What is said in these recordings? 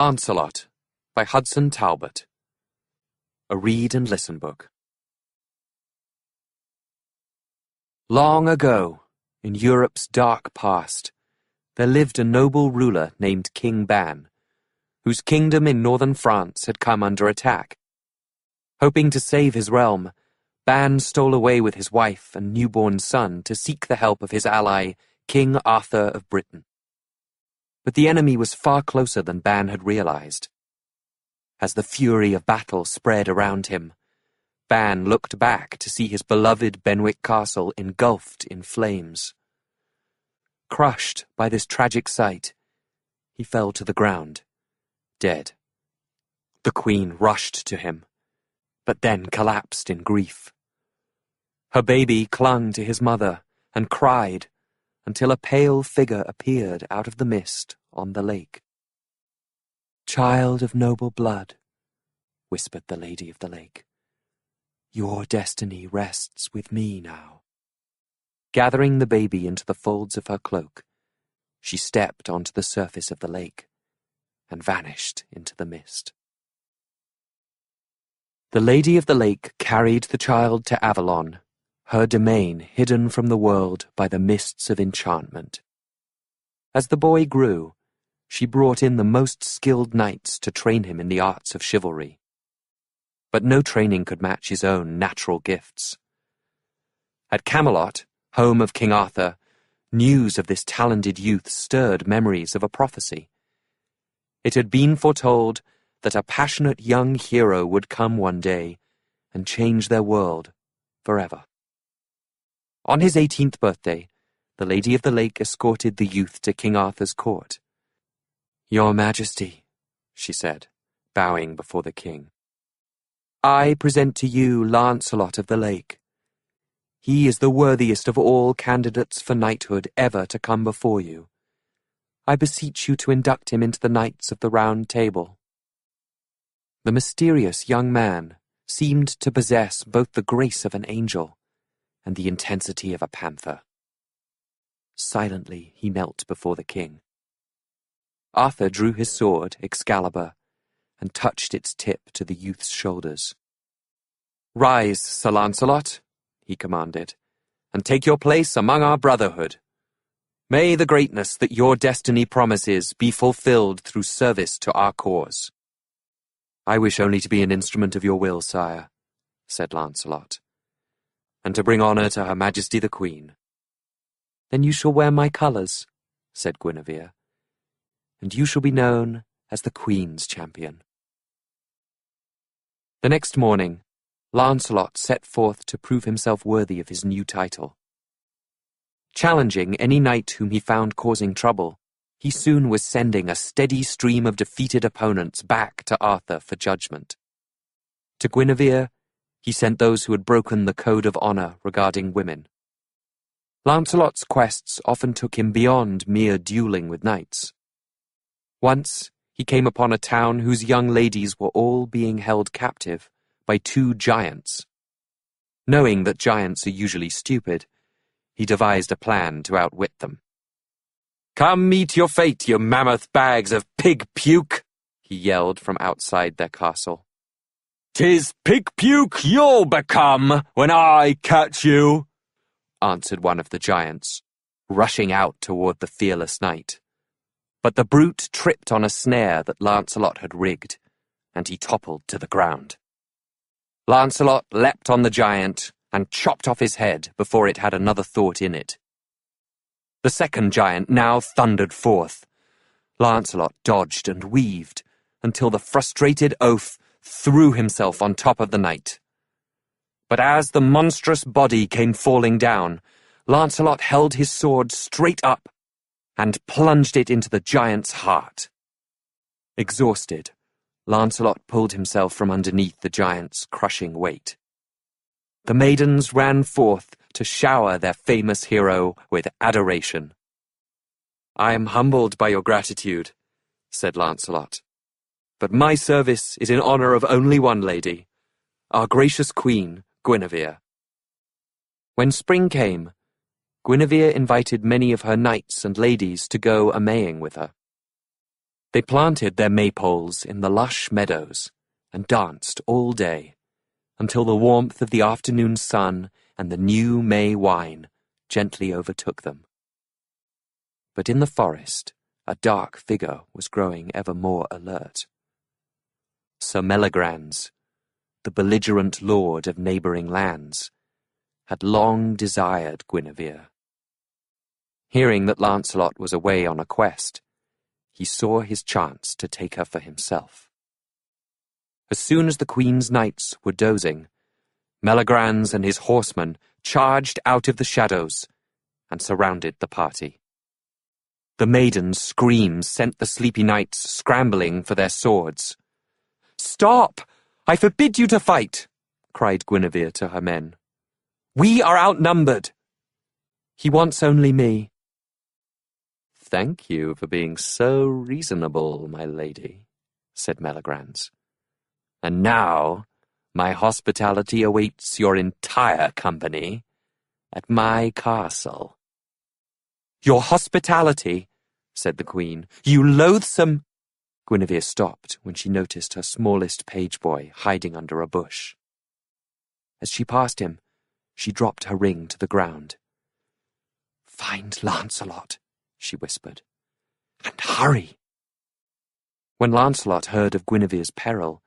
Lancelot by Hudson Talbot. A read and listen book. Long ago, in Europe's dark past, there lived a noble ruler named King Ban, whose kingdom in northern France had come under attack. Hoping to save his realm, Ban stole away with his wife and newborn son to seek the help of his ally, King Arthur of Britain. But the enemy was far closer than Ban had realized. As the fury of battle spread around him, Ban looked back to see his beloved Benwick Castle engulfed in flames. Crushed by this tragic sight, he fell to the ground, dead. The Queen rushed to him, but then collapsed in grief. Her baby clung to his mother and cried until a pale figure appeared out of the mist on the lake. "Child of noble blood," whispered the Lady of the Lake, "your destiny rests with me now." Gathering the baby into the folds of her cloak, she stepped onto the surface of the lake and vanished into the mist. The Lady of the Lake carried the child to Avalon, her domain hidden from the world by the mists of enchantment. As the boy grew, she brought in the most skilled knights to train him in the arts of chivalry. But no training could match his own natural gifts. At Camelot, home of King Arthur, news of this talented youth stirred memories of a prophecy. It had been foretold that a passionate young hero would come one day and change their world forever. On his 18th birthday, the Lady of the Lake escorted the youth to King Arthur's court. "Your Majesty," she said, bowing before the king, "I present to you Lancelot of the Lake. He is the worthiest of all candidates for knighthood ever to come before you. I beseech you to induct him into the Knights of the Round Table." The mysterious young man seemed to possess both the grace of an angel and the intensity of a panther. Silently he knelt before the king. Arthur drew his sword, Excalibur, and touched its tip to the youth's shoulders. "Rise, Sir Lancelot," he commanded, "and take your place among our brotherhood. May the greatness that your destiny promises be fulfilled through service to our cause." "I wish only to be an instrument of your will, sire," said Lancelot, "and to bring honor to Her Majesty the Queen." "Then you shall wear my colours," said Guinevere, "and you shall be known as the Queen's champion." The next morning, Lancelot set forth to prove himself worthy of his new title. Challenging any knight whom he found causing trouble, he soon was sending a steady stream of defeated opponents back to Arthur for judgment. To Guinevere, he sent those who had broken the code of honor regarding women. Lancelot's quests often took him beyond mere dueling with knights. Once, he came upon a town whose young ladies were all being held captive by two giants. Knowing that giants are usually stupid, he devised a plan to outwit them. "Come meet your fate, you mammoth bags of pig puke," he yelled from outside their castle. "'Tis pig puke you'll become when I catch you," answered one of the giants, rushing out toward the fearless knight. But the brute tripped on a snare that Lancelot had rigged, and he toppled to the ground. Lancelot leapt on the giant and chopped off his head before it had another thought in it. The second giant now thundered forth. Lancelot dodged and weaved until the frustrated oaf threw himself on top of the knight. But as the monstrous body came falling down, Lancelot held his sword straight up and plunged it into the giant's heart. Exhausted, Lancelot pulled himself from underneath the giant's crushing weight. The maidens ran forth to shower their famous hero with adoration. "I am humbled by your gratitude," said Lancelot, "but my service is in honor of only one lady, our gracious queen, Guinevere." When spring came, Guinevere invited many of her knights and ladies to go a-maying with her. They planted their maypoles in the lush meadows and danced all day, until the warmth of the afternoon sun and the new May wine gently overtook them. But in the forest, a dark figure was growing ever more alert. Sir Meligrans, the belligerent lord of neighbouring lands, had long desired Guinevere. Hearing that Lancelot was away on a quest, he saw his chance to take her for himself. As soon as the Queen's knights were dozing, Meligrans and his horsemen charged out of the shadows and surrounded the party. The maiden's screams sent the sleepy knights scrambling for their swords. "Stop! I forbid you to fight!" cried Guinevere to her men. "We are outnumbered. He wants only me." "Thank you for being so reasonable, my lady," said Meligrans. "And now my hospitality awaits your entire company at my castle." "Your hospitality?" said the Queen. "You loathsome—" Guinevere stopped when she noticed her smallest page boy hiding under a bush. As she passed him, she dropped her ring to the ground. "Find Lancelot," she whispered, "and hurry." When Lancelot heard of Guinevere's peril,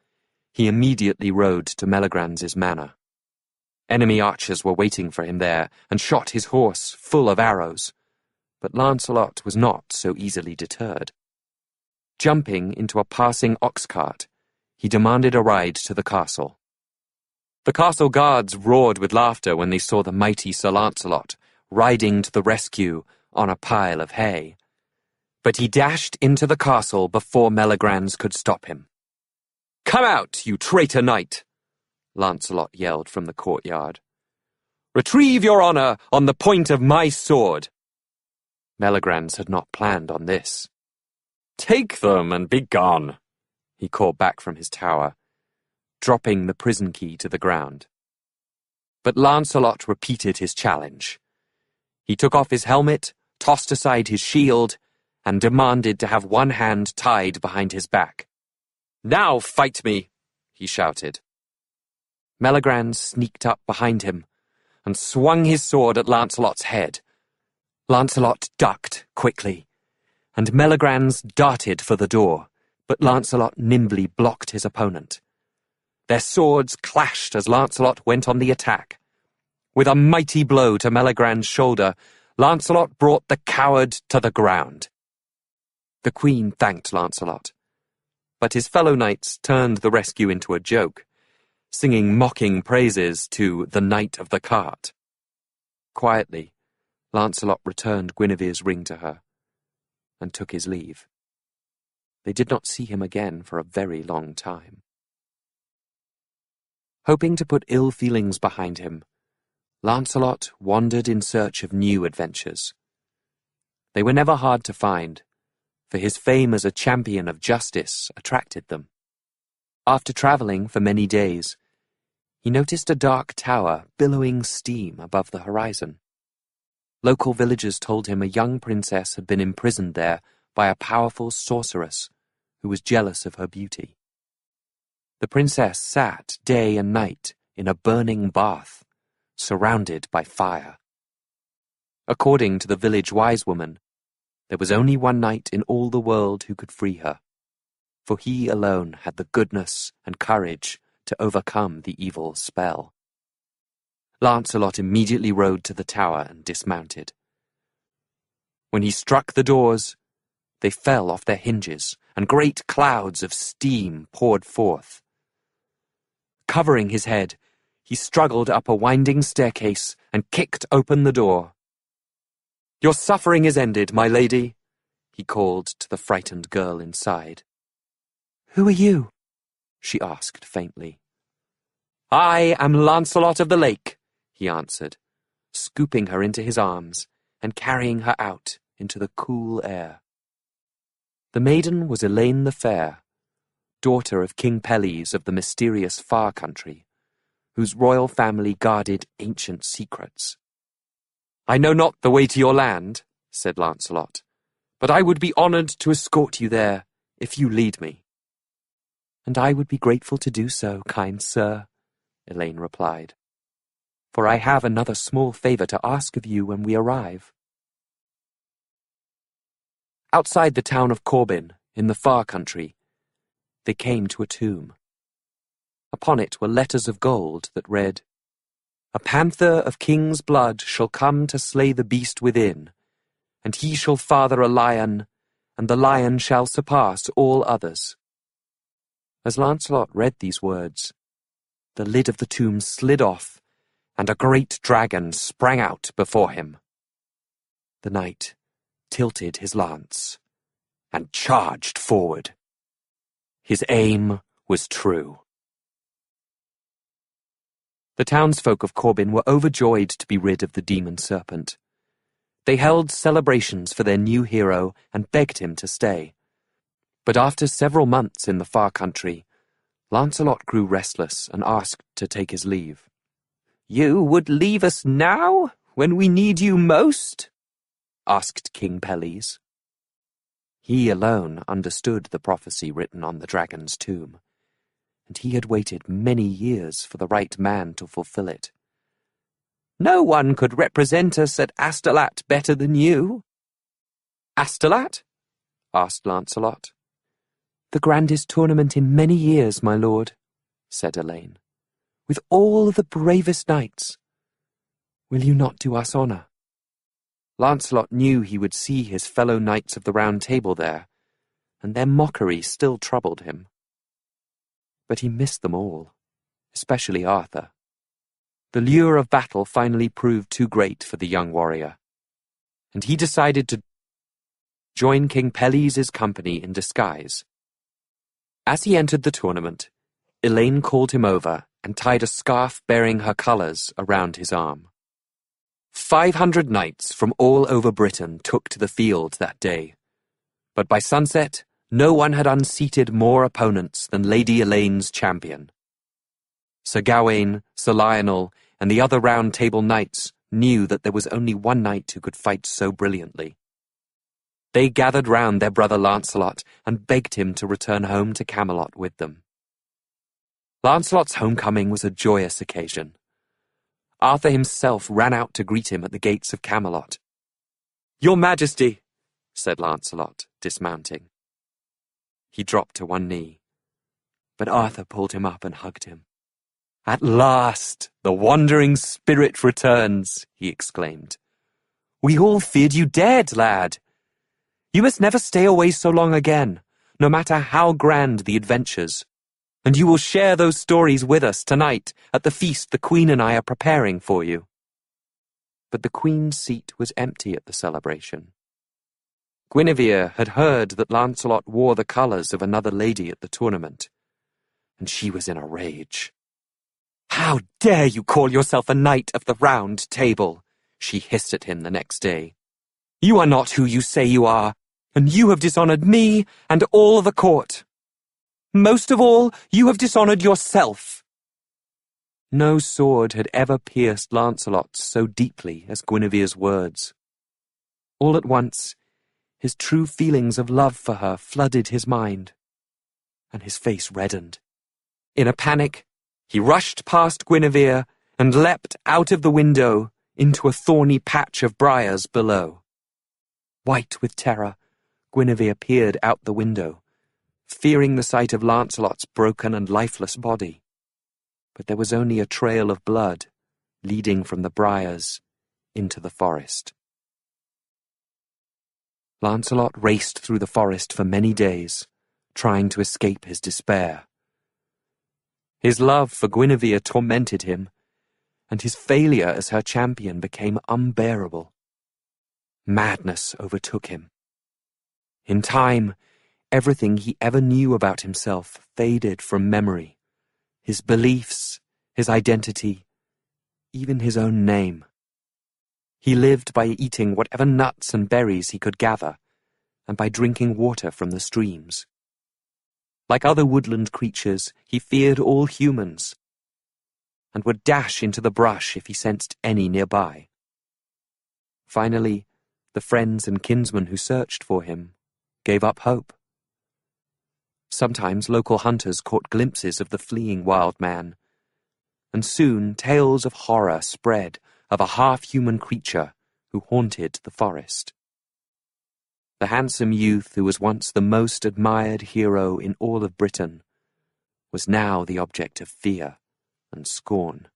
he immediately rode to Meligrans's manor. Enemy archers were waiting for him there and shot his horse full of arrows, but Lancelot was not so easily deterred. Jumping into a passing ox cart, he demanded a ride to the castle. The castle guards roared with laughter when they saw the mighty Sir Lancelot riding to the rescue on a pile of hay. But he dashed into the castle before Meligrans could stop him. "Come out, you traitor knight!" Lancelot yelled from the courtyard. "Retrieve your honour on the point of my sword." Meligrans had not planned on this. "Take them and be gone," he called back from his tower, dropping the prison key to the ground. But Lancelot repeated his challenge. He took off his helmet, tossed aside his shield, and demanded to have one hand tied behind his back. "Now fight me!" he shouted. Meligrans sneaked up behind him and swung his sword at Lancelot's head. Lancelot ducked quickly, and Meligrans darted for the door, but Lancelot nimbly blocked his opponent. Their swords clashed as Lancelot went on the attack. With a mighty blow to Meligrans' shoulder, Lancelot brought the coward to the ground. The Queen thanked Lancelot, but his fellow knights turned the rescue into a joke, singing mocking praises to the Knight of the Cart. Quietly, Lancelot returned Guinevere's ring to her and took his leave. They did not see him again for a very long time. Hoping to put ill feelings behind him, Lancelot wandered in search of new adventures. They were never hard to find, for his fame as a champion of justice attracted them. After travelling for many days, he noticed a dark tower billowing steam above the horizon. Local villagers told him a young princess had been imprisoned there by a powerful sorceress who was jealous of her beauty. The princess sat day and night in a burning bath, surrounded by fire. According to the village wise woman, there was only one knight in all the world who could free her, for he alone had the goodness and courage to overcome the evil spell. Lancelot immediately rode to the tower and dismounted. When he struck the doors, they fell off their hinges, and great clouds of steam poured forth. Covering his head, he struggled up a winding staircase and kicked open the door. "Your suffering is ended, my lady," he called to the frightened girl inside. "Who are you?" she asked faintly. "I am Lancelot of the Lake," he answered, scooping her into his arms and carrying her out into the cool air. The maiden was Elaine the Fair, daughter of King Pelles of the mysterious Far Country, whose royal family guarded ancient secrets. "I know not the way to your land," said Lancelot, "but I would be honoured to escort you there, if you lead me." "And I would be grateful to do so, kind sir," Elaine replied. "For I have another small favor to ask of you when we arrive." Outside the town of Corbin, in the far country, they came to a tomb. Upon it were letters of gold that read, "A panther of king's blood shall come to slay the beast within, and he shall father a lion, and the lion shall surpass all others." As Lancelot read these words, the lid of the tomb slid off, and a great dragon sprang out before him. The knight tilted his lance and charged forward. His aim was true. The townsfolk of Corbin were overjoyed to be rid of the demon serpent. They held celebrations for their new hero and begged him to stay. But after several months in the far country, Lancelot grew restless and asked to take his leave. "You would leave us now, when we need you most?" asked King Pelles. He alone understood the prophecy written on the dragon's tomb, and he had waited many years for the right man to fulfill it. "No one could represent us at Astolat better than you." "Astolat?" asked Lancelot. "The grandest tournament in many years, my lord," said Elaine, "with all the bravest knights. Will you not do us honour?" Lancelot knew he would see his fellow knights of the Round Table there, and their mockery still troubled him. But he missed them all, especially Arthur. The lure of battle finally proved too great for the young warrior, and he decided to join King Pelles' company in disguise. As he entered the tournament, Elaine called him over and tied a scarf bearing her colours around his arm. 500 knights from all over Britain took to the field that day, but by sunset, no one had unseated more opponents than Lady Elaine's champion. Sir Gawain, Sir Lionel, and the other Round Table knights knew that there was only one knight who could fight so brilliantly. They gathered round their brother Lancelot and begged him to return home to Camelot with them. Lancelot's homecoming was a joyous occasion. Arthur himself ran out to greet him at the gates of Camelot. "Your Majesty," said Lancelot, dismounting. He dropped to one knee, but Arthur pulled him up and hugged him. "At last, the wandering spirit returns," he exclaimed. "We all feared you dead, lad. You must never stay away so long again, no matter how grand the adventures. And you will share those stories with us tonight at the feast the Queen and I are preparing for you." But the Queen's seat was empty at the celebration. Guinevere had heard that Lancelot wore the colours of another lady at the tournament, and she was in a rage. "How dare you call yourself a knight of the Round Table?" she hissed at him the next day. "You are not who you say you are, and you have dishonoured me and all the court. Most of all, you have dishonoured yourself." No sword had ever pierced Lancelot so deeply as Guinevere's words. All at once, his true feelings of love for her flooded his mind, and his face reddened. In a panic, he rushed past Guinevere and leapt out of the window into a thorny patch of briars below. White with terror, Guinevere peered out the window, fearing the sight of Lancelot's broken and lifeless body. But there was only a trail of blood leading from the briars into the forest. Lancelot raced through the forest for many days, trying to escape his despair. His love for Guinevere tormented him, and his failure as her champion became unbearable. Madness overtook him. In time, everything he ever knew about himself faded from memory. His beliefs, his identity, even his own name. He lived by eating whatever nuts and berries he could gather, and by drinking water from the streams. Like other woodland creatures, he feared all humans, and would dash into the brush if he sensed any nearby. Finally, the friends and kinsmen who searched for him gave up hope. Sometimes local hunters caught glimpses of the fleeing wild man, and soon tales of horror spread of a half-human creature who haunted the forest. The handsome youth who was once the most admired hero in all of Britain was now the object of fear and scorn.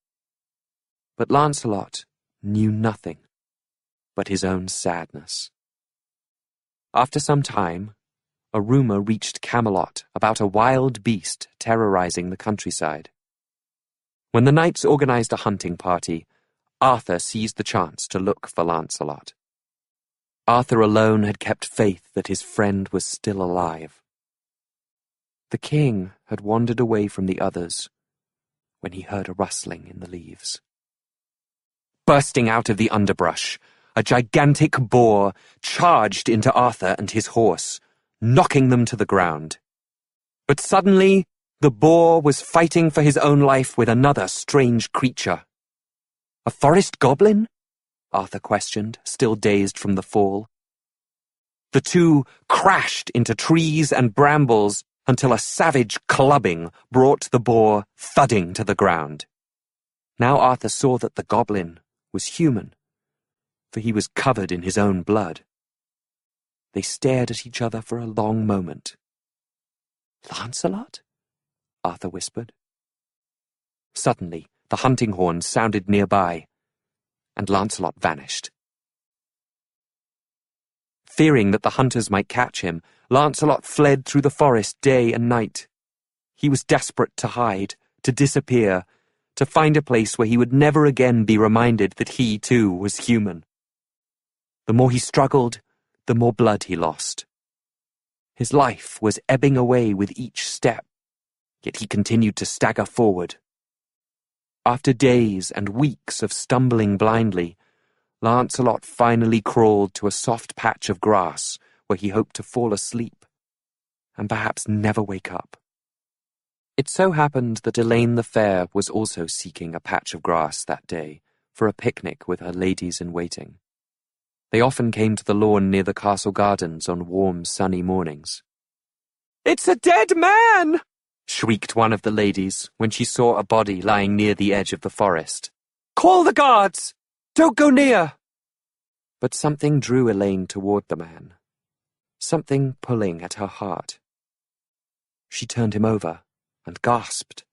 But Lancelot knew nothing but his own sadness. After some time, a rumour reached Camelot about a wild beast terrorizing the countryside. When the knights organized a hunting party, Arthur seized the chance to look for Lancelot. Arthur alone had kept faith that his friend was still alive. The king had wandered away from the others when he heard a rustling in the leaves. Bursting out of the underbrush, a gigantic boar charged into Arthur and his horse, knocking them to the ground. But suddenly, the boar was fighting for his own life with another strange creature. "A forest goblin?" Arthur questioned, still dazed from the fall. The two crashed into trees and brambles until a savage clubbing brought the boar thudding to the ground. Now Arthur saw that the goblin was human, for he was covered in his own blood. They stared at each other for a long moment. "Lancelot?" Arthur whispered. Suddenly, the hunting horn sounded nearby, and Lancelot vanished. Fearing that the hunters might catch him, Lancelot fled through the forest day and night. He was desperate to hide, to disappear, to find a place where he would never again be reminded that he, too, was human. The more he struggled, the more blood he lost. His life was ebbing away with each step, yet he continued to stagger forward. After days and weeks of stumbling blindly, Lancelot finally crawled to a soft patch of grass where he hoped to fall asleep and perhaps never wake up. It so happened that Elaine the Fair was also seeking a patch of grass that day for a picnic with her ladies-in-waiting. They often came to the lawn near the castle gardens on warm, sunny mornings. "It's a dead man!" shrieked one of the ladies when she saw a body lying near the edge of the forest. "Call the guards! Don't go near!" But something drew Elaine toward the man, something pulling at her heart. She turned him over and gasped.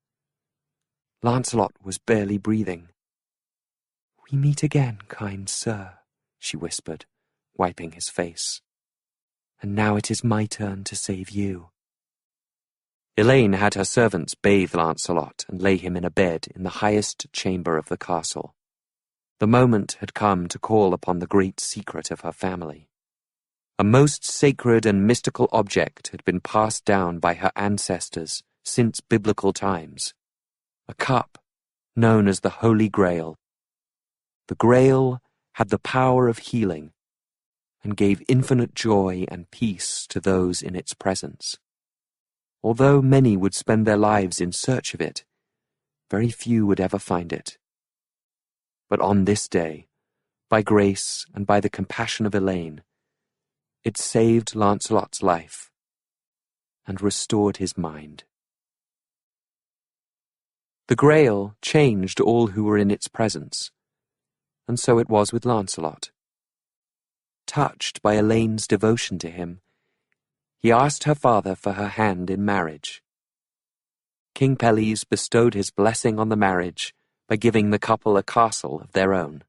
Lancelot was barely breathing. "We meet again, kind sir," she whispered, wiping his face. "And now it is my turn to save you." Elaine had her servants bathe Lancelot and lay him in a bed in the highest chamber of the castle. The moment had come to call upon the great secret of her family. A most sacred and mystical object had been passed down by her ancestors since biblical times. A cup known as the Holy Grail. The Grail had the power of healing and gave infinite joy and peace to those in its presence. Although many would spend their lives in search of it, very few would ever find it. But on this day, by grace and by the compassion of Elaine, it saved Lancelot's life and restored his mind. The Grail changed all who were in its presence, and so it was with Lancelot. Touched by Elaine's devotion to him, he asked her father for her hand in marriage. King Pelles bestowed his blessing on the marriage by giving the couple a castle of their own.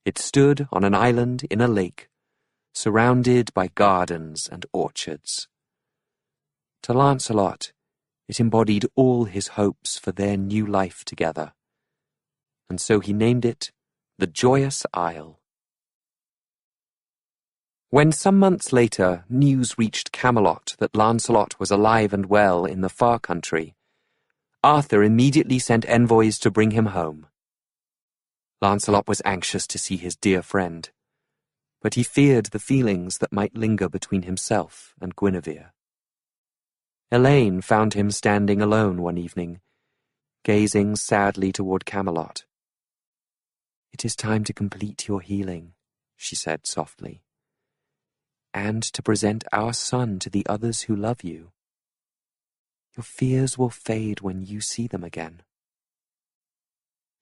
It stood on an island in a lake, surrounded by gardens and orchards. To Lancelot, it embodied all his hopes for their new life together, and so he named it the Joyous Isle. When some months later news reached Camelot that Lancelot was alive and well in the far country, Arthur immediately sent envoys to bring him home. Lancelot was anxious to see his dear friend, but he feared the feelings that might linger between himself and Guinevere. Elaine found him standing alone one evening, gazing sadly toward Camelot. "It is time to complete your healing," she said softly, "and to present our son to the others who love you." Your fears will fade when you see them again.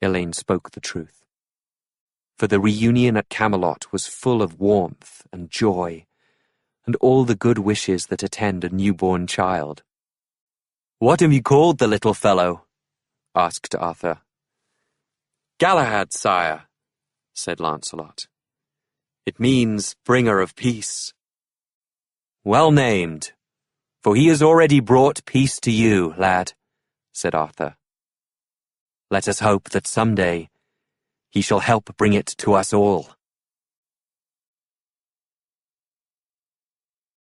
Elaine spoke the truth, for the reunion at Camelot was full of warmth and joy, and all the good wishes that attend a newborn child. "What have you called the little fellow?" asked Arthur. "Galahad, sire," said Lancelot. "It means bringer of peace." "Well named, for he has already brought peace to you, lad," said Arthur. "Let us hope that someday he shall help bring it to us all."